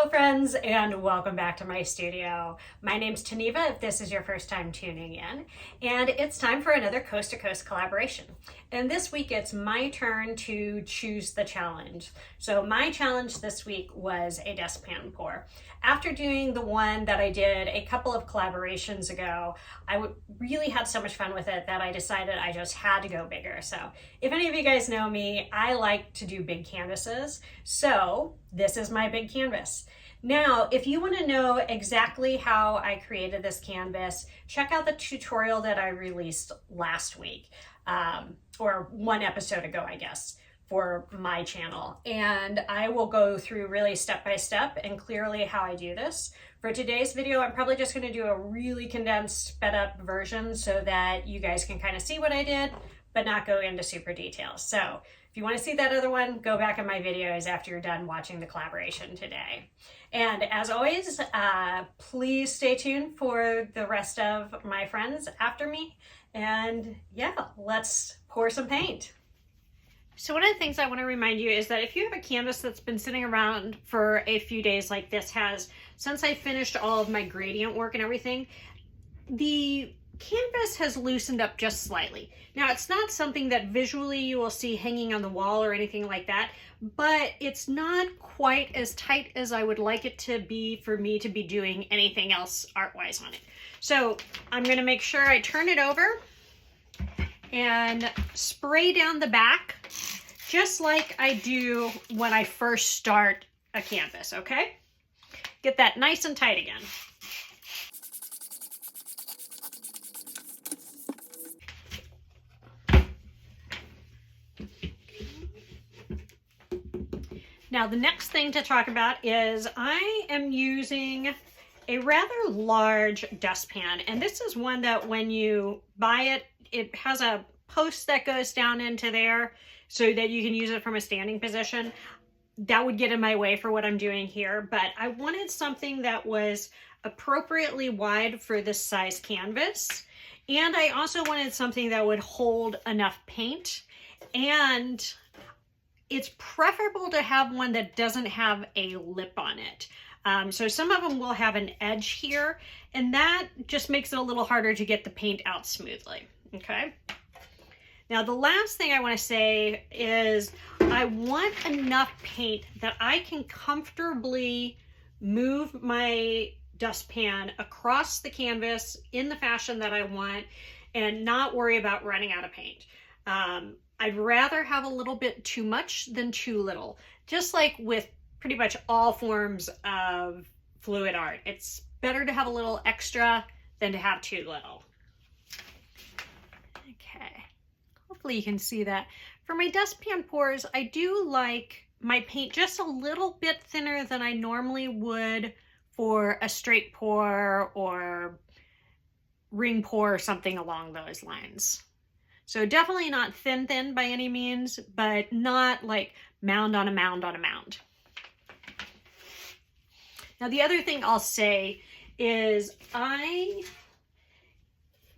Hello friends, and welcome back to my studio. My name's Taneva if this is your first time tuning in, and it's time for another coast to coast collaboration. And this week it's my turn to choose the challenge. So my challenge this week was a dustpan pour. After doing the one that I did a couple of collaborations ago, I really had so much fun with it that I decided I just had to go bigger. So if any of you guys know me, I like to do big canvases. So this is my big canvas. Now, if you want to know exactly how I created this canvas, check out the tutorial that I released last week, or one episode ago, I guess, for my channel. And I will go through really step by step and clearly how I do this. For today's video, I'm probably just going to do a really condensed, sped up version so that you guys can kind of see what I did, but not go into super details. So if you want to see that other one, go back in my videos after you're done watching the collaboration today. And as always, please stay tuned for the rest of my friends after me. And yeah, let's pour some paint. So one of the things I want to remind you is that if you have a canvas that's been sitting around for a few days like this has, since I finished all of my gradient work and everything, the canvas has loosened up just slightly. Now, it's not something that visually you will see hanging on the wall or anything like that, but it's not quite as tight as I would like it to be for me to be doing anything else art-wise on it. So I'm going to make sure I turn it over and spray down the back just like I do when I first start a canvas, okay? Get that nice and tight again. Now the next thing to talk about is I am using a rather large dustpan, and this is one that when you buy it, it has a post that goes down into there so that you can use it from a standing position. That would get in my way for what I'm doing here, but I wanted something that was appropriately wide for this size canvas, and I also wanted something that would hold enough paint, and it's preferable to have one that doesn't have a lip on it. So some of them will have an edge here, and that just makes it a little harder to get the paint out smoothly, okay? Now, the last thing I want to say is I want enough paint that I can comfortably move my dustpan across the canvas in the fashion that I want and not worry about running out of paint. I'd rather have a little bit too much than too little, just like with pretty much all forms of fluid art. It's better to have a little extra than to have too little. Okay, hopefully you can see that. For my dustpan pours, I do like my paint just a little bit thinner than I normally would for a straight pour or ring pour or something along those lines. So definitely not thin by any means, but not like mound on a mound on a mound. Now the other thing I'll say is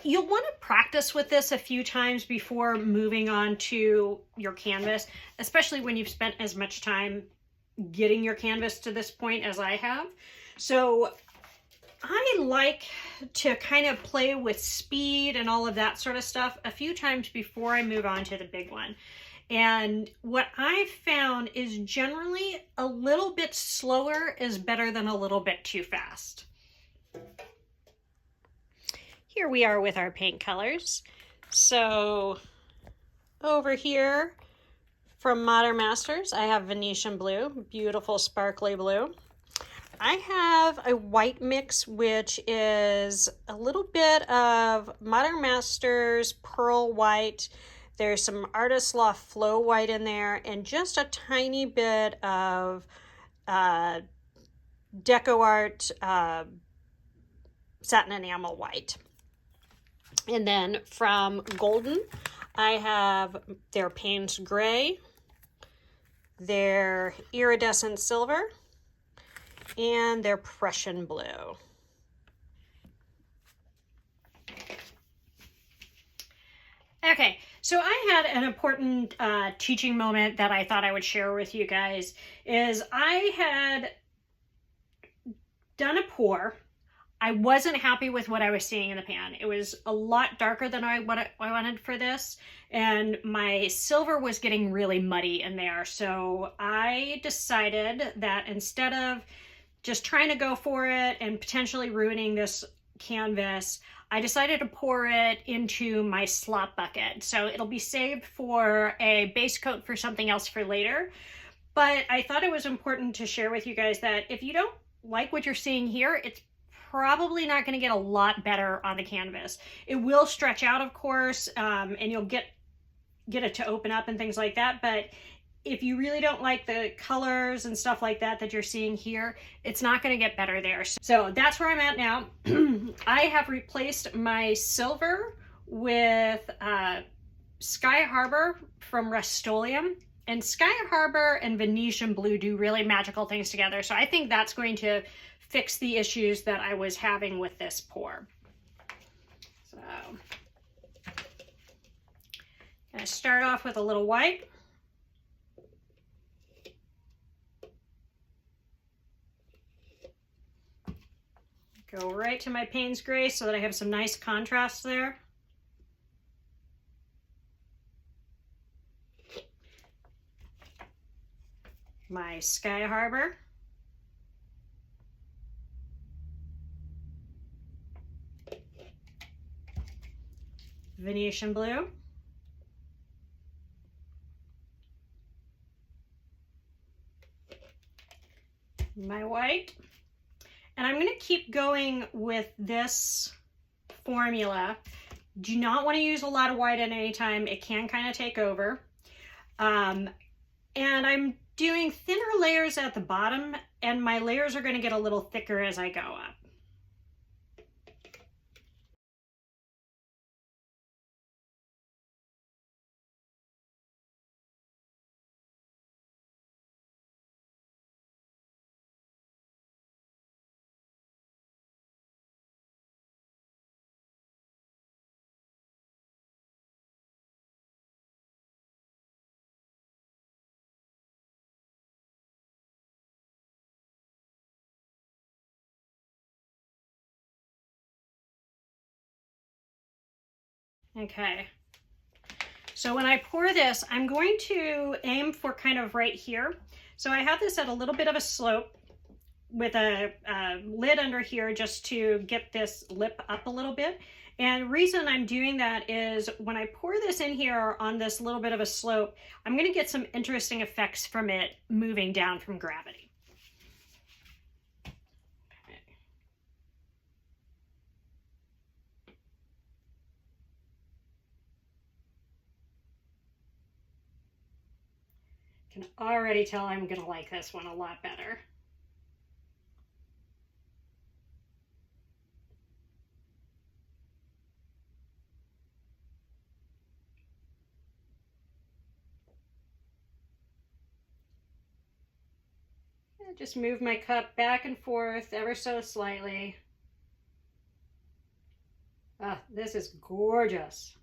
you'll want to practice with this a few times before moving on to your canvas, especially when you've spent as much time getting your canvas to this point as I have. So I like to kind of play with speed and all of that sort of stuff a few times before I move on to the big one. And what I've found is generally a little bit slower is better than a little bit too fast. Here we are with our paint colors. So over here from Modern Masters, I have Venetian blue, beautiful sparkly blue. I have a white mix, which is a little bit of Modern Masters Pearl White. There's some Artist Loft Flow White in there, and just a tiny bit of Deco Art Satin Enamel White. And then from Golden, I have their Payne's Gray, their Iridescent Silver, and their Prussian Blue. Okay, so I had an important teaching moment that I thought I would share with you guys. Is I had done a pour. I wasn't happy with what I was seeing in the pan. It was a lot darker than what I wanted for this, and my silver was getting really muddy in there. So I decided that instead of just trying to go for it and potentially ruining this canvas, I decided to pour it into my slop bucket. So it'll be saved for a base coat for something else for later. But I thought it was important to share with you guys that if you don't like what you're seeing here, it's probably not going to get a lot better on the canvas. It will stretch out, of course, and you'll get it to open up and things like that. But if you really don't like the colors and stuff like that you're seeing here, it's not going to get better there. So that's where I'm at now. I have replaced my silver with Sky Harbor from Rust-Oleum. And Sky Harbor and Venetian Blue do really magical things together. So I think that's going to fix the issues that I was having with this pour. So I'm going to start off with a little white. Go right to my Payne's Gray so that I have some nice contrast there. My Sky Harbor. Venetian Blue. My white. And I'm going to keep going with this formula. Do not want to use a lot of white at any time. It can kind of take over. And I'm doing thinner layers at the bottom, and my layers are going to get a little thicker as I go up. Okay, so when I pour this, I'm going to aim for kind of right here. So I have this at a little bit of a slope with a lid under here just to get this lip up a little bit. And the reason I'm doing that is when I pour this in here on this little bit of a slope, I'm going to get some interesting effects from it moving down from gravity. Can already tell I'm going to like this one a lot better. Just move my cup back and forth ever so slightly. Ah, this is gorgeous.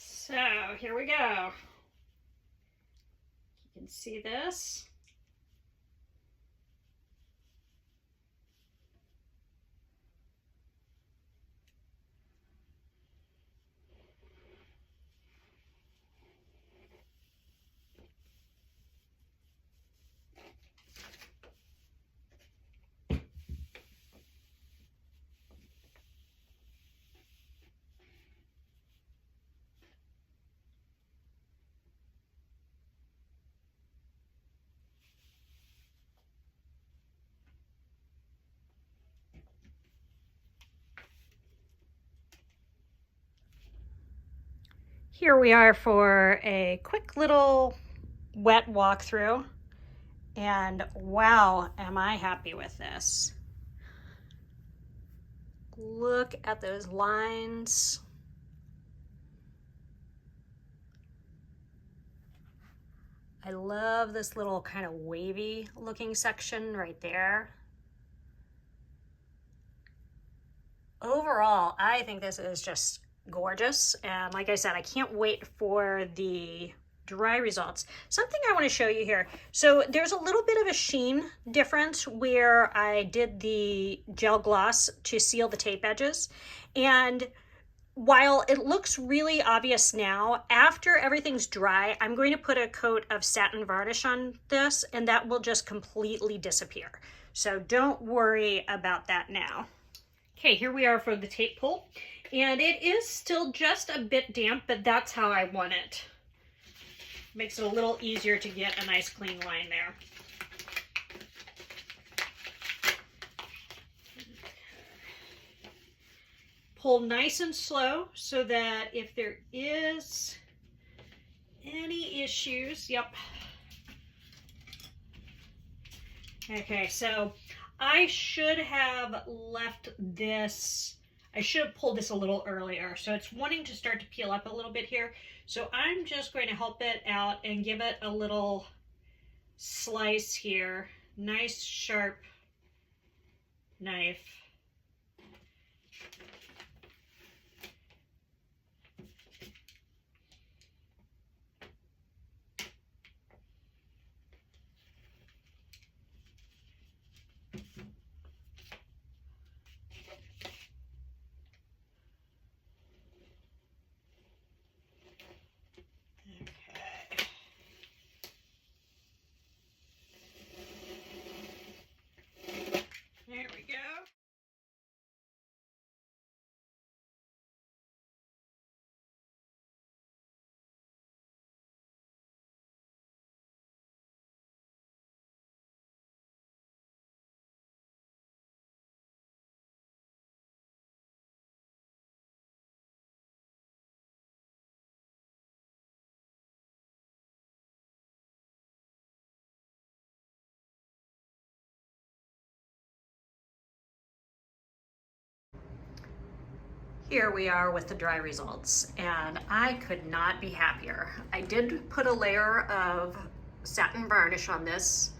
So here we go. You can see this. Here we are for a quick little wet walkthrough, and wow, am I happy with this. Look at those lines. I love this little kind of wavy looking section right there. Overall, I think this is just gorgeous. And like I said, I can't wait for the dry results. Something I want to show you here. So there's a little bit of a sheen difference where I did the gel gloss to seal the tape edges. And while it looks really obvious now, after everything's dry, I'm going to put a coat of satin varnish on this, and that will just completely disappear. So don't worry about that now. Okay, here we are for the tape pull, and it is still just a bit damp, but that's how I want it. Makes it a little easier to get a nice clean line there. Pull nice and slow so that if there is any issues, yep. Okay, so I should have left this, I should have pulled this a little earlier. So it's wanting to start to peel up a little bit here. So I'm just going to help it out and give it a little slice here. Nice sharp knife. There we go. Here we are with the dry results, and I could not be happier. I did put a layer of satin varnish on this,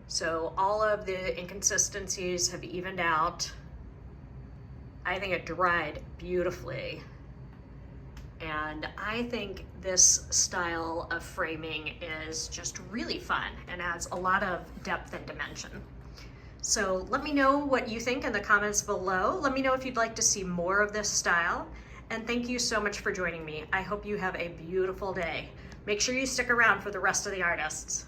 so all of the inconsistencies have evened out. I think it dried beautifully, and I think this style of framing is just really fun and adds a lot of depth and dimension. So let me know what you think in the comments below. Let me know if you'd like to see more of this style. And thank you so much for joining me. I hope you have a beautiful day. Make sure you stick around for the rest of the artists.